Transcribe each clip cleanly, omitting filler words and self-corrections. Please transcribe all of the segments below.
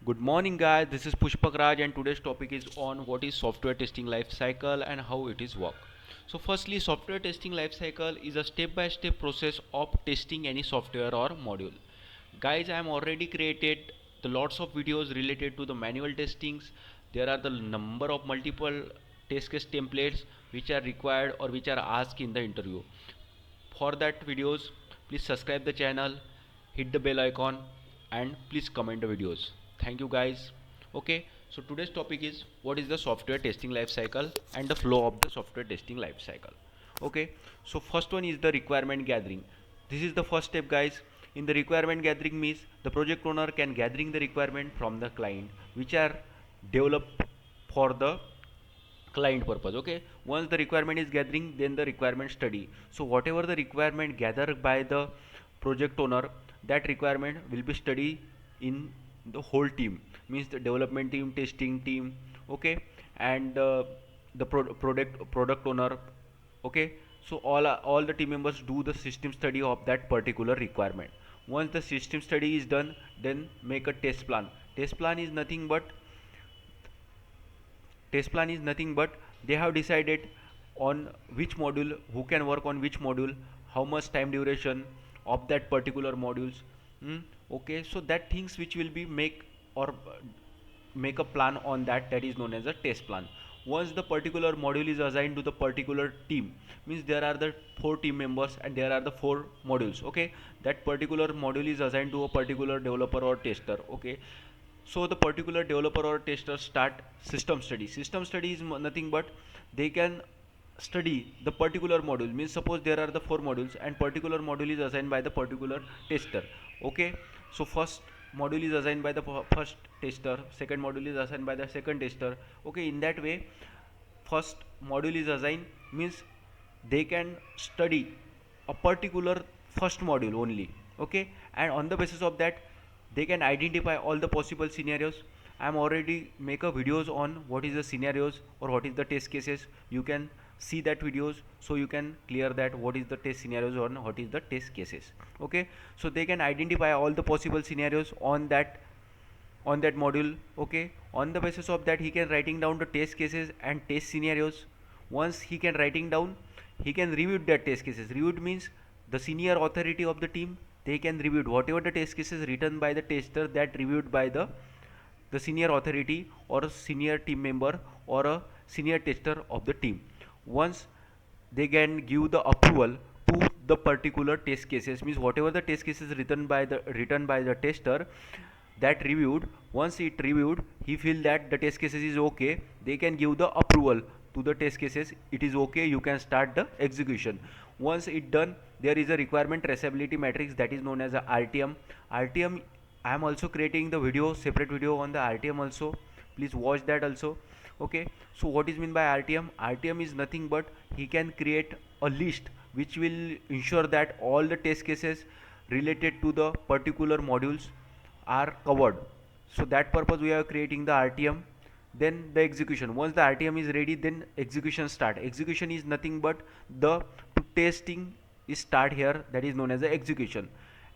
Good morning, guys. This is Pushpak Raj, and today's topic is on what is software testing life cycle and how it is work. So, firstly, software testing life cycle is a step-by-step process of testing any software or module. Guys, I am already created the lots of videos related to the manual testings. There are the number of multiple test case templates which are required or which are asked in the interview. For that videos, please subscribe the channel, hit the bell icon, and please comment the videos. Thank you, guys. Okay, so today's topic is what is the software testing life cycle and the flow of the software testing life cycle. Okay, so first one is the requirement gathering. This is the first step, guys. In the requirement gathering means the project owner can gathering the requirement from the client which are developed for the client purpose. Okay, once the requirement is gathering, then the requirement study. So whatever the requirement gathered by the project owner, that requirement will be studied in the whole team, means the development team, testing team. Okay, and the product owner. Okay, so all the team members do the system study of that particular requirement. Once the system study is done, then make a test plan. Test plan is nothing but they have decided on which module, who can work on which module, how much time duration of that particular modules. Hmm, okay, so that things which will be make or make a plan on that, that is known as a test plan. Once the particular module is assigned to the particular team, means there are the four team members and there are the four modules. Okay, that particular module is assigned to a particular developer or tester. Okay, so the particular developer or tester start system study. System study is nothing but they can study the particular module, means suppose there are the four modules and particular module is assigned by the particular tester. Okay, so first module is assigned by the first tester, second module is assigned by the second tester. Okay, in that way first module is assigned, means they can study a particular first module only. Okay, and on the basis of that they can identify all the possible scenarios. I am already make a videos on what is the scenarios or what is the test cases. You can see that videos, so you can clear that what is the test scenarios or what is the test cases. Okay, so they can identify all the possible scenarios on that module. Okay, on the basis of that he can writing down the test cases and test scenarios. Once he can writing down, he can review that test cases. Reviewed means the senior authority of the team, they can review whatever the test cases written by the tester, that reviewed by the senior authority or a senior team member or a senior tester of the team. Once they can give the approval to the particular test cases, means whatever the test cases written by the tester, that reviewed. Once it reviewed, he feel that the test cases is okay, they can give the approval to the test cases. It is okay, you can start the execution. Once it done, there is a requirement traceability matrix, that is known as a rtm. I am also creating the video, separate video on the rtm also. Please watch that also. Okay, so what is mean by rtm is nothing but he can create a list which will ensure that all the test cases related to the particular modules are covered. So that purpose we are creating the rtm. Then the execution, once the rtm is ready, then execution start. Execution is nothing but the testing is start here, that is known as the execution.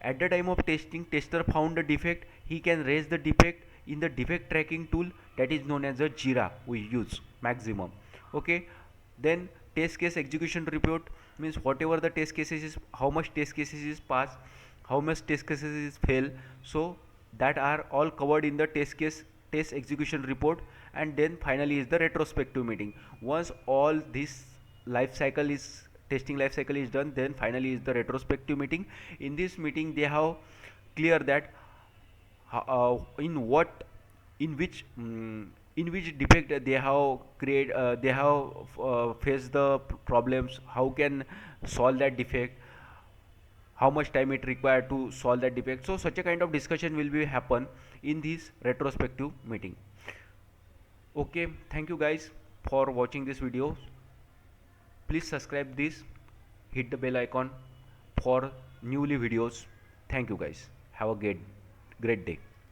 At the time of testing, tester found a defect, he can raise the defect in the defect tracking tool, that is known as a Jira we use maximum. Okay, then test case execution report means whatever the test cases is, how much test cases is passed, how much test cases is fail. So that are all covered in the test execution report. And then finally is the retrospective meeting. Once all this life cycle is testing life cycle is done, then finally is the retrospective meeting. In this meeting they have clear that in what, in which in which defect they have faced the problems, how can solve that defect, how much time it required to solve that defect. So such a kind of discussion will be happen in this retrospective meeting. Okay, thank you guys for watching this video. Please subscribe this, hit the bell icon for newly videos. Thank you guys, have a great day.